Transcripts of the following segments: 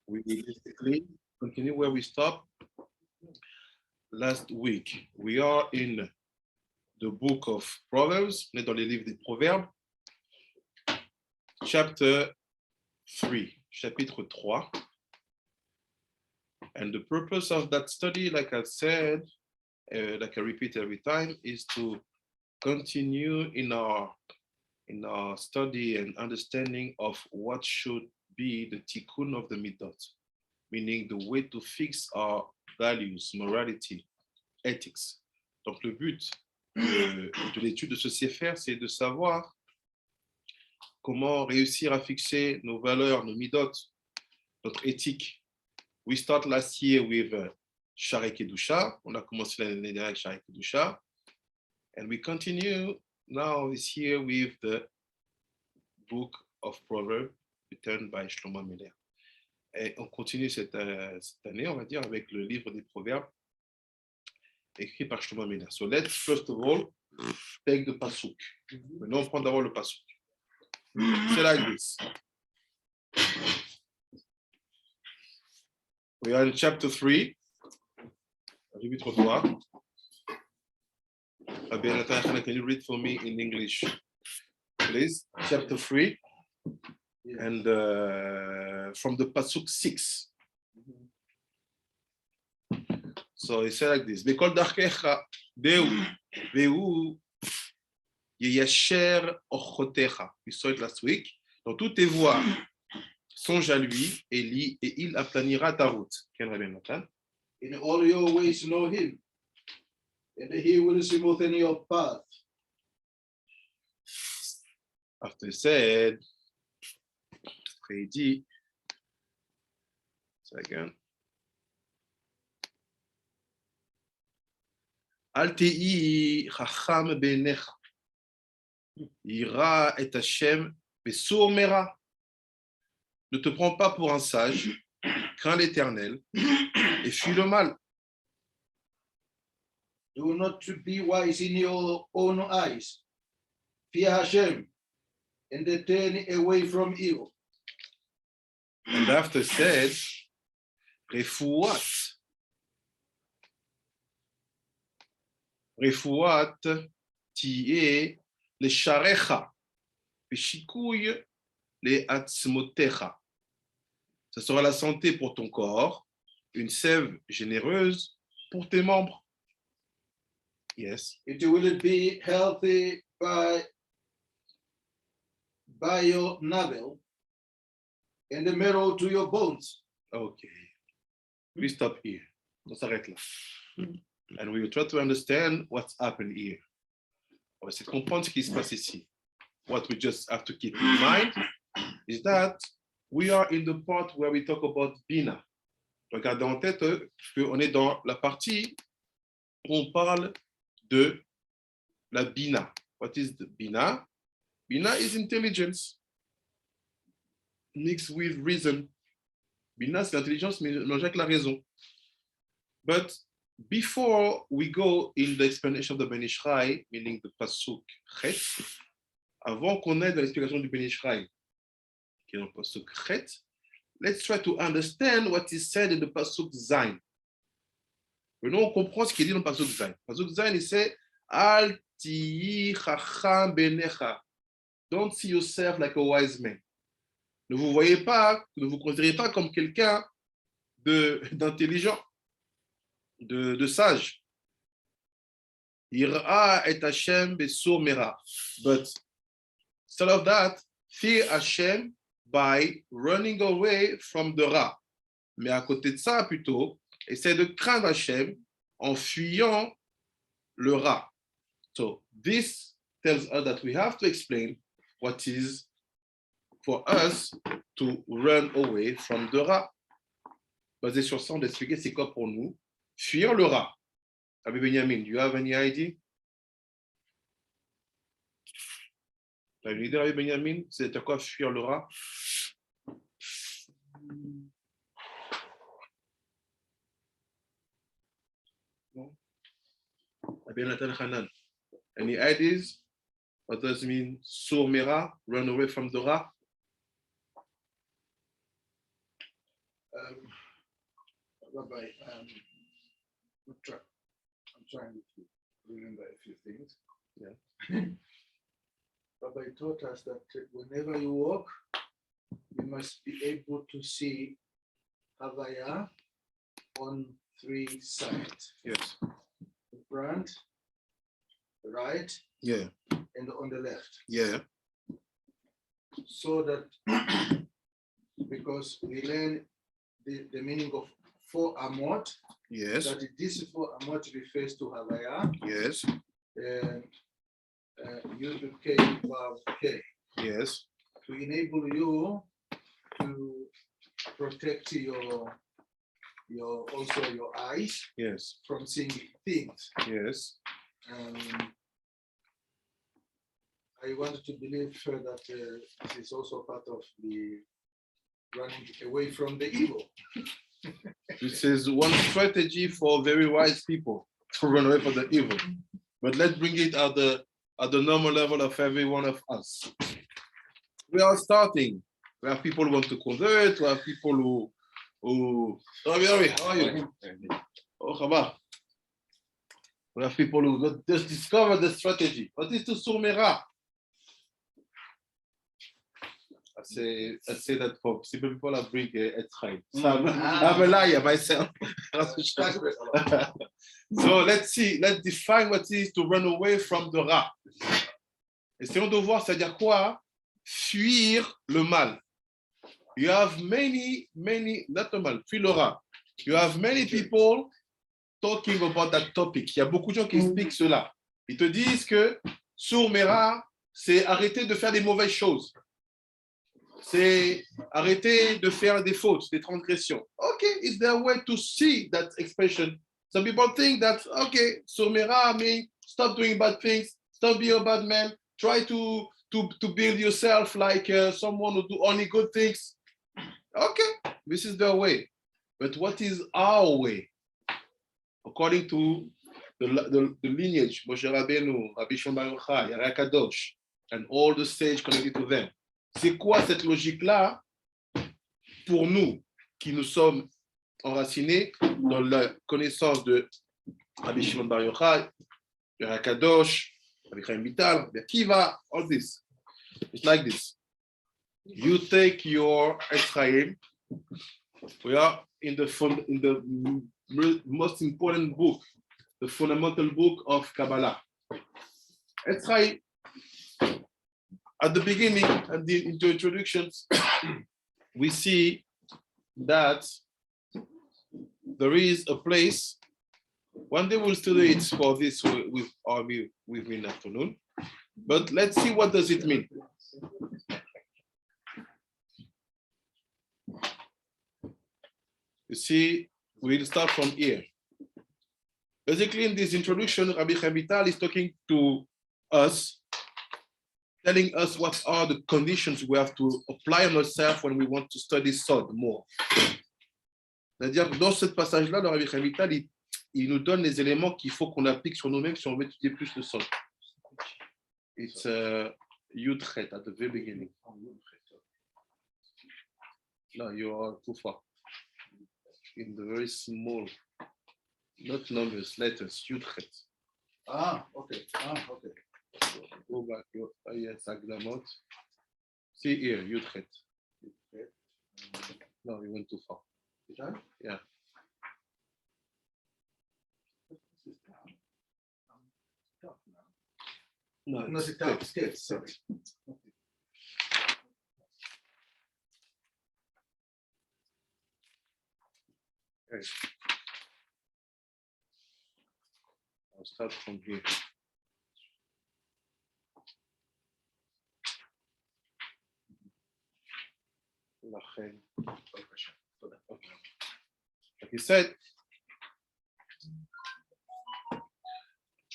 We basically continue where we stopped last week. We are in the book of Proverbs, on est dans les livres des Proverbes, chapter 3, chapitre 3. And the purpose of that study, like I said, like I repeat every time, is to continue in our study and understanding of what should be the tikkun of the midot, meaning the way to fix our values, morality, ethics. Donc le but de l'étude de ce sefer, c'est de savoir comment réussir à fixer nos valeurs, nos midot, notre éthique. We start last year with Sha'arei Kedusha. On a commencé l'année dernière avec Sha'arei Kedusha. And we continue now this year with the book of Proverbs written by Shlomo Meler. Et on continue cette année, on va dire, avec le livre des Proverbes écrit par Shlomo Meler. So let's first of all take the pasuk. Maintenant, on prend d'abord le pasuk. C'est like this. We are in chapter 3. Chapitre 3. Can you read for me in English, please? Chapter 3. And from the pasuk 6. So it says like this: Bekol darkecha vehu yeyasher ochotecha. We saw it last week. Dans toutes tes voies, songe à lui et il aplanira ta route. In all your ways know him, and he will smoothen your path. After he said, il dit, second, Al te'i chacham beinecha, ira et Hashem besour mera. Ne te prends pas pour un sage, crains l'Éternel et fuis le mal. Do not be wise in your own eyes. Fear Hashem and turn away from evil. And after said, Refuat tiye le sharecha, veshikouy le atzmotecha. Ce sera la santé pour ton corps, une sève généreuse pour tes membres. Yes. It will be healthy by your navel and the marrow to your bones. Okay. We stop here. On s'arrête là. And we will try to understand what's happened here. On va essayer de comprendre ce qui se passe ici. What we just have to keep in mind is that we are in the part where we talk about Bina. Regardez en tête qu'on est dans la partie où on parle de la Bina. What is the Bina? Bina is intelligence mixed with reason. Bina, c'est l'intelligence mélangée avec la raison. But before we go in the explanation of the Ben Ish Chai, meaning the Pasuk Chet, avant qu'on aille dans l'explication du Ben Ish Chai, qui est dans le Pasuk Chet, let's try to understand what is said in the Pasuk Zain. Maintenant, on comprend ce qui est dit dans le Pasuk Zain. Pasuk Zain, il dit Al tiyi chacham benecha. Don't see yourself like a wise man. Ne vous voyez pas, ne vous considérez pas comme quelqu'un d'intelligent, de sage. Ira et Hashem besour mera. But instead of that, fear Hashem by running away from the Ra. Mais à côté de ça, plutôt, essaie de craindre Hashem en fuyant le Ra. So this tells us that we have to explain what is for us to run away from the Ra. Basé sur ça, on va expliquer c'est quoi pour nous fuir le Ra. Rabbi Benjamin, do you have any idea? Tu as une idée, Rabbi Benjamin? C'est à quoi fuir le Ra? Non? Rabbi Nathan Hanan, any ideas? What does it mean, sur mera, run away from the Ra? Rabbi, I'm trying to remember a few things. Yeah. Rabbi taught us that whenever you walk, you must be able to see Havaya on three sides: Yes. the front, the right, Yeah. and on the left. Yeah. So that because we learn the meaning of four amot, Yes. that this four amot refers to Havaya, Yes. Yud K, Vav K, Yes. to enable you to protect your also your eyes Yes. from seeing things. Yes. I wanted to believe that this is also part of the running away from the evil. This is one strategy for very wise people to run away from the evil. But let's bring it at the normal level of every one of us. We are starting. We have people who want to convert. We have people who Ravi, how are you? Oh, Chaba. We have people who just discover the strategy. What is to Surmera? I say that for simple people that bring Etzraim. So I'm a liar myself. So let's see, let's define what it is to run away from the Ra. Essayons de voir, c'est-à-dire quoi? Fuir le mal. You have many, not the mal, fuir le Ra. You have many people talking about that topic. Il y a beaucoup de gens qui expliquent cela. Ils te disent que Surmera, c'est arrêter de faire des mauvaises choses. C'est arrêter de faire des fautes, des transgressions. Okay, is there a way to see that expression? Some people think that, okay, Surmera means stop doing bad things, stop being a bad man, try to build yourself like someone who do only good things. Okay, this is their way. But what is our way? According to the lineage, Moshe Rabbeinu, Rabbi Shimon Bar Yochai, Yara Kadosh, and all the sages connected to them. C'est quoi cette logique-là pour nous qui nous sommes enracinés dans la connaissance de Rabbi Shimon Bar Yochai, Yara Kadosh, Rabbi Chaim Vital, Rabbi Akiva, all this. It's like this. You take your Ephraim. We are in the most important book, the fundamental book of Kabbalah. Ephraim. At the beginning, and in the introductions, we see that there is a place. One day we'll study it for this with me in the afternoon. But let's see what does it mean. You see, we'll start from here. Basically, in this introduction, Rabbi Chaim Vital is talking to us, telling us what are the conditions we have to apply on ourselves when we want to study Sod more. C'est-à-dire, dans ce passage-là, le Rabbi Chaim Vital, il nous donne les éléments qu'il faut qu'on applique sur nous-mêmes si on veut étudier plus le Sod. It's Yud Chet at the very beginning. No, you are too far. In the very small, not numbers, letters, Yud Chet. Okay. Go back. Yes, Aglamot. See here, Yud Chet. No, you went too far. Yeah. No, it's steps. Sorry. Okay. I'll start from here. Like he said,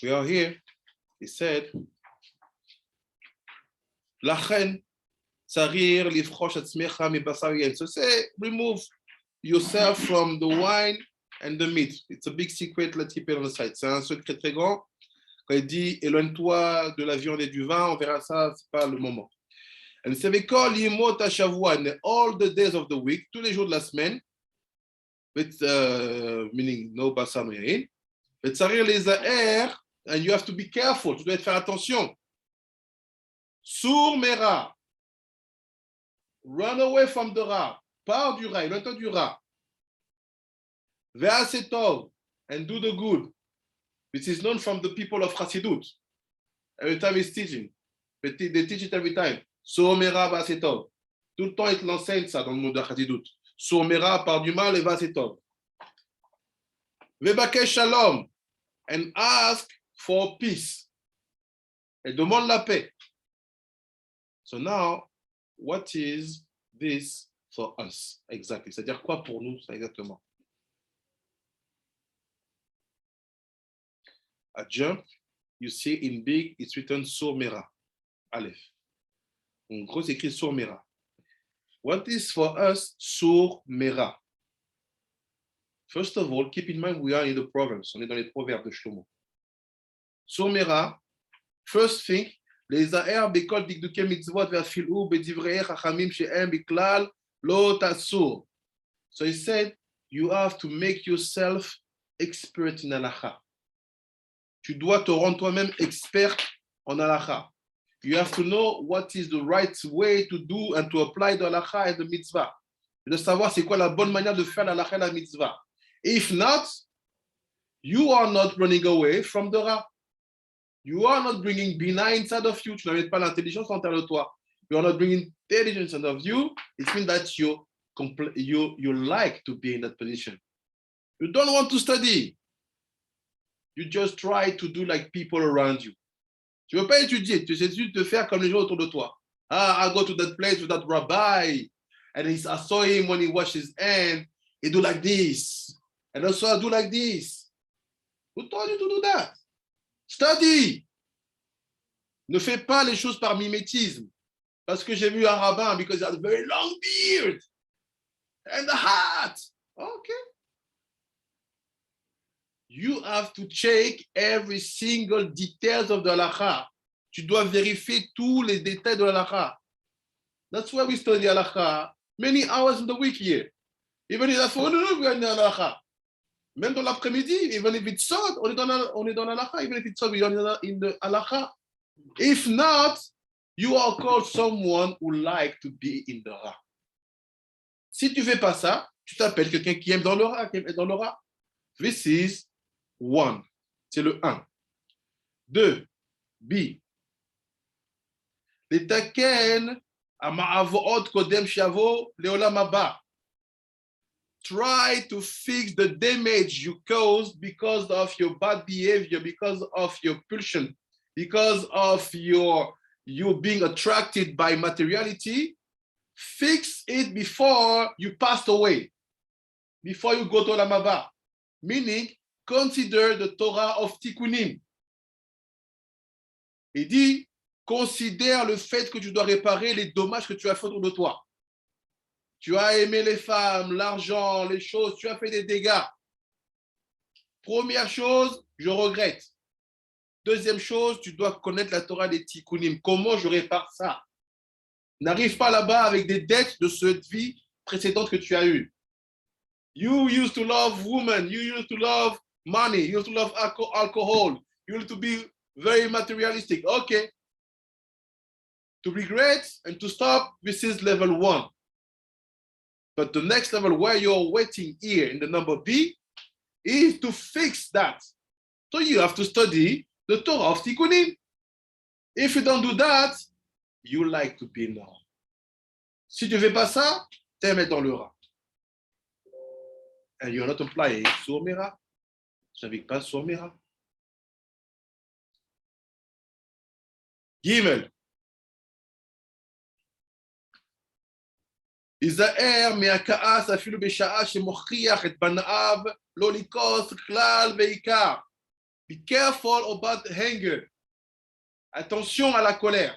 we are here. He said, Lachen, sarir livchosh atzmecha mibasar yen. So say, remove yourself from the wine and the meat. It's a big secret, let's keep it on the side. C'est un secret très grand. Quand il dit, éloigne-toi de la viande et du vin, on verra ça, c'est pas le moment. And c'est all the days of the week, tous les jours de la semaine, meaning no basar me'in. Vetzarir lezaer, and you have to be careful. Tu dois faire attention. Sur mera. Run away from the ra. Pars du ra, loin du ra. Ve'asetov, and do the good. This is known from the people of Chassidut. Every time he's teaching. They teach it every time. Somera ve'asetov. Tout le temps, il l'enseigne ça dans le monde de Chassidut. Somera, par du mal, et ve'asetov. Ve'bakesh shalom, and ask for peace. Et demande la paix. So now, what is this for us? Exactly. C'est-à-dire quoi pour nous, ça exactement? At jump, you see in big, it's written Surmera, Aleph. En gros, c'est écrit Surmera. What is for us Surmera? First of all, keep in mind we are in the Proverbs. On est dans les proverbes de Shlomo. Surmera, first thing, les za'er bekol dikduke mitzvot ve'afilu bedivrei chachamim she'em biklal lo tasur. So he said, you have to make yourself expert in halacha. Tu dois te rendre toi-même expert en halacha. You have to know what is the right way to do and to apply the halacha and the mitzvah. Tu dois savoir c'est quoi la bonne manière de faire la halacha et la mitzvah. If not, you are not running away from the ra. You are not bringing bina inside of you. Tu n'amènes pas l'intelligence en terre de toi. You are not bringing intelligence inside of you. It means that you like to be in that position. You don't want to study. You just try to do like people around you. Tu ne veux pas étudier. Tu essaies juste de faire comme les gens autour de toi. Ah, I go to that place with that rabbi. And I saw him when he washed his hand. He do like this. And also I do like this. Who told you to do that? Study. Ne fais pas les choses par mimétisme. Parce que j'ai vu un rabbin because he had a very long beard and a hat. Okay. You have to check every single details of the halakha. Tu dois vérifier tous les détails de la halakha. That's why we study halakha many hours in the week here. Even in the afternoon, we are in the halakha. Même dans l'après-midi, even if it's short, on est dans la halakha. Even if it's short, we are in the halakha. If not, you are called someone who like to be in the ra. Si tu fais pas ça, tu t'appelles quelqu'un qui aime dans le ra, qui aime dans le ra. This is one. C'est le 1. 2. B. Letaken ama'avot kodem shavo leolam haba. Try to fix the damage you caused because of your bad behavior, because of your pulsion, because of you being attracted by materiality. Fix it before you passed away, before you go to Olam haba. Meaning, consider the Torah of Tikkunim. Il dit, considère le fait que tu dois réparer les dommages que tu as fait autour de toi. Tu as aimé les femmes, l'argent, les choses, tu as fait des dégâts. Première chose, je regrette. Deuxième chose, tu dois connaître la Torah des Tikkunim. Comment je répare ça? N'arrive pas là-bas avec des dettes de cette vie précédente que tu as eue. You used to love women, you used to love money, you used to love alcohol, you used to be very materialistic. Okay. To regret and to stop, this is level 1. But the next level where you're waiting here in the number B is to fix that. So you have to study the Torah of Tikkunim. If you don't do that, you like to be in the ra. Si tu ne fais pas ça, tu es dans le ra. And you're not applying Surmera. Tu n'appliques pas Surmera. Gimel. Izaer me'aka'as afilu b'sha'a shemochiach et bana'av lo likos klal ve'ikar. Be careful about anger. Attention à la colère.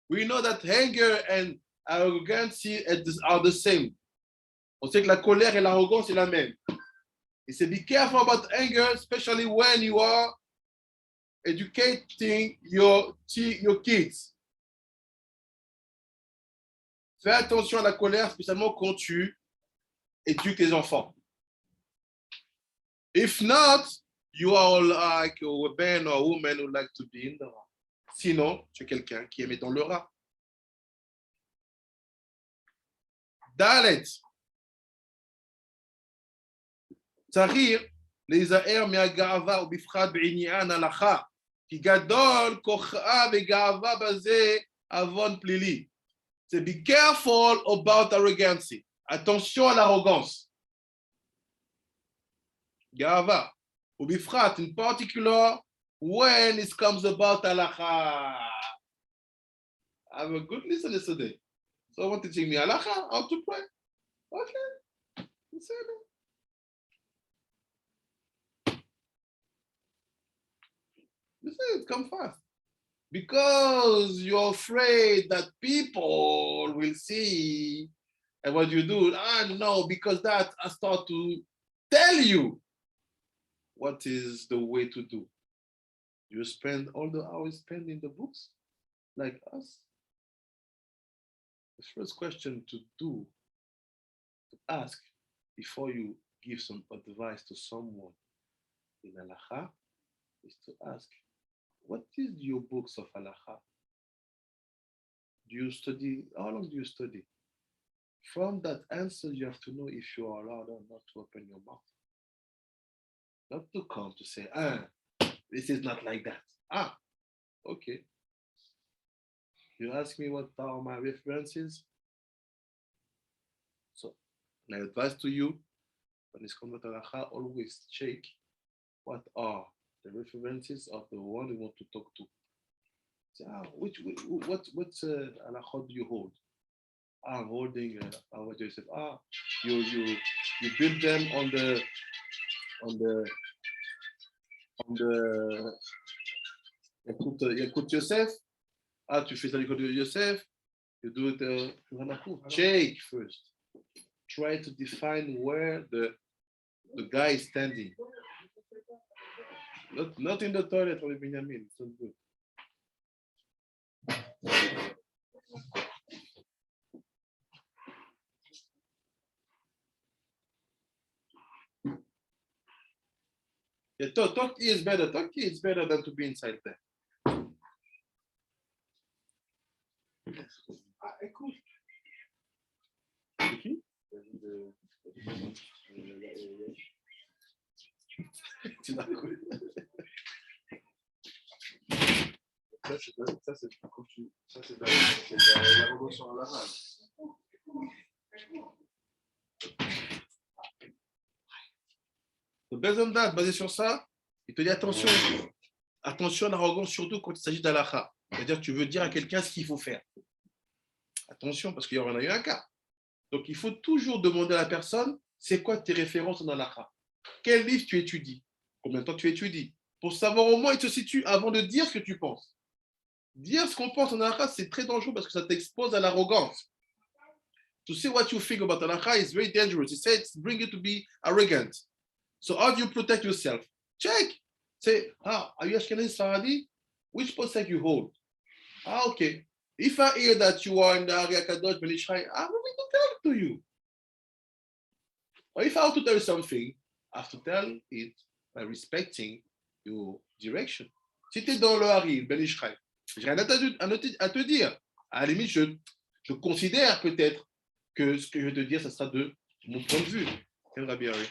We know that anger and arrogance are the same. On sait que la colère et l'arrogance c'est la même. Et c'est be careful about anger, especially when you are educating your kids. Fais attention à la colère, spécialement quand tu éduque tes enfants. If not, you are like a man or a woman who like to be in the rat. Sinon, tu es quelqu'un qui aime dans le rat. Dalet. צריך להיזהר מהגאווה ובפחד בעניין הלכה, כי גדול כוחה וגאווה בזה עוון פלילי. So be careful about arrogancy. Attention à l'arrogance. גאווה. ובפחד, in particular, when it comes about halacha. I have a good listener today. Someone teaching me halacha, how to pray. Okay. You say that. You say it, come fast. Because you're afraid that people will see and what you do. No, because that I start to tell you what is the way to do. You spend all the hours spent in the books like us. The first question to do, to ask before you give some advice to someone in halacha is to ask, what is your books of halacha? Do you study? How long do you study? From that answer, you have to know if you are allowed or not to open your mouth. Not to come to say, this is not like that. Okay. You ask me what are my references? So, my advice to you, when it's come to halacha, always check what are the references of the one you want to talk to. Say, what halacha do you hold? I'm holding what do you say? You build them on the Écoute Yosef. Tu fais ça l'école de Yosef. You do it check first. Try to define where the guy is standing. Not in the toilet for Benjamin. It's not good. Yeah, talk is better. Talk is better than to be inside there. Écoute. Tu l'as cru. Ça, c'est la révolution à la race. Basé on that, basé sur ça, il te dit attention à l'arrogance, surtout quand il s'agit d'halakha. C'est-à-dire tu veux dire à quelqu'un ce qu'il faut faire. Attention, parce qu'il y en a eu un cas. Donc il faut toujours demander à la personne, c'est quoi tes références en halakha? Quel livre tu étudies? Combien de temps tu étudies? Pour savoir au moins, il te situe avant de dire ce que tu penses. Dire ce qu'on pense en halakha, c'est très dangereux parce que ça t'expose à l'arrogance. To say what you think about halakha is very dangerous. It says it's bring you to be arrogant. So how do you protect yourself? Check. Say, are you Ashkenazi Sfaradi? Which posek you hold? Okay. If I hear that you are in the Ari Kadosh Ben Ish Chai, I'm going to tell it to you. Or if I have to tell you something, I have to tell it by respecting your direction. Si tu es dans le Hari Ben Ish Chai, j'ai rien à te dire. À la limite, je considère peut-être que ce que je vais te dire, ça sera de mon point de vue. Quel Rabbi Ari?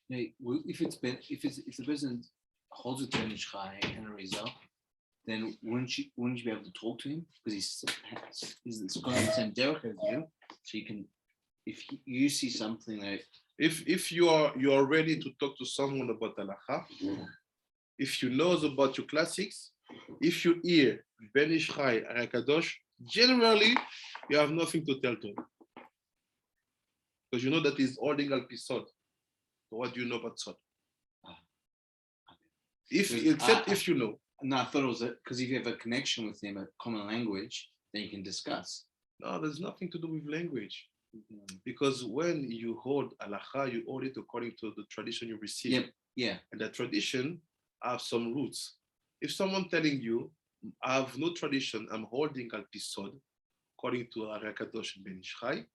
If the person holds it to Ben Ish Chai and a Rizal, then wouldn't you be able to talk to him because he's going on the same derech as you, so you can, if you see something that if you are ready to talk to someone about halacha, if you know about your classics, if you hear Ben Ish Chai and Kadosh, generally you have nothing to tell to him. Because you know that he's holding al pisod. So what do you know about sod? If you know. No, I thought it was because if you have a connection with him, a common language, then you can discuss. No, there's nothing to do with language. Because when you hold halacha, you hold it according to the tradition you receive. Yep. Yeah. And that tradition have some roots. If someone telling you, I have no tradition, I'm holding al pisod, according to Ari Kadosh Ben Ish Chai,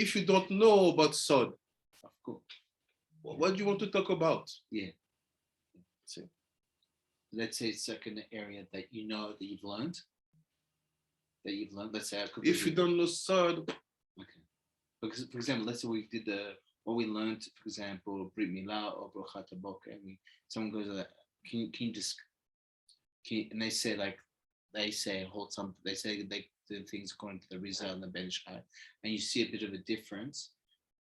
if you don't know about sod, Of course. what do you want to talk about? Yeah. See. Let's say it's like an area that you know that you've learned. Let's say I could. If you don't know sod, Okay. Because, for example, let's say we did what we learned, for example, Brit Milah or Brochat Habok, and someone goes like, can you just, and they say hold some, they say they do things according to the Rizal and the Ben Ishai, and you see a bit of a difference.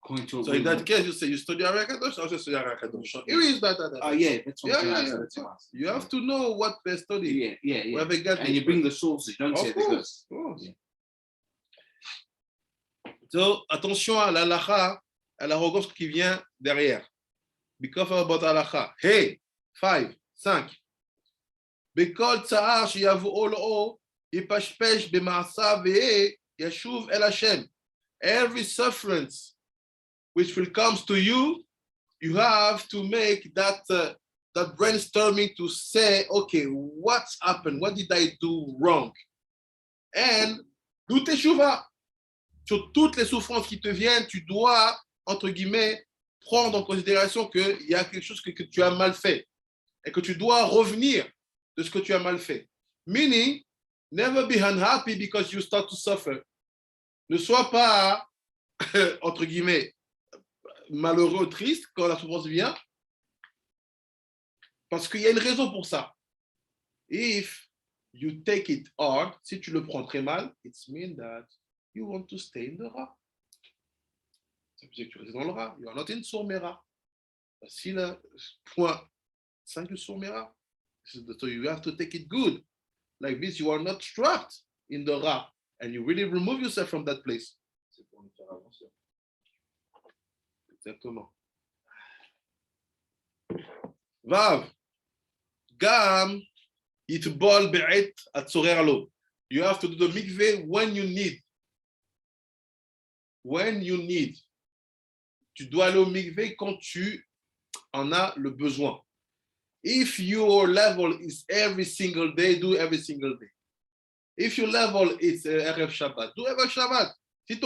According to so in that case, you say you study Ari Kadosh, I study Ari Kadosh. Here is that. Oh yeah, that's what I'm Yeah. That's what I'm asking. You have to know what they study. Yeah. Where they get And it. you bring the sources, you don't say Of the good. course, of course. Yeah. So, attention à l'alacha, à l'arrogance qui vient derrière. Be careful about halacha. Hey, 5, 5. בכל צער שיבואו לו, יפשפש במעשיו וישוב אל השם. Every sufferance which will come to you, you have to make that brainstorming to say, okay, what's happened? What did I do wrong? And do teshuva. Sur toutes les souffrances qui te viennent, tu dois, entre guillemets, prendre en considération qu'il y a quelque chose que tu as mal fait et que tu dois revenir de ce que tu as mal fait. Meaning, never be unhappy because you start to suffer. Ne sois pas, entre guillemets, malheureux, triste quand la souffrance vient, parce qu'il y a une raison pour ça. If you take it hard, si tu le prends très mal, it means that you want to stay in the Ra. Ça veut dire que tu restes dans le Ra. You are not in Sourmera. Voici le point 5 de Sourmera. So you have to take it good. Like this, you are not trapped in the Ra. And you really remove yourself from that place. C'est pour nous faire avancer. Exactement. Vav. Gam. Yitbol be'et atzorer lo. You have to do the mikveh when you need. When you need. Tu dois aller au mikveh quand tu en as le besoin. If your level is every single day, do every single day. If your level is Erev Shabbat, do Erev Shabbat.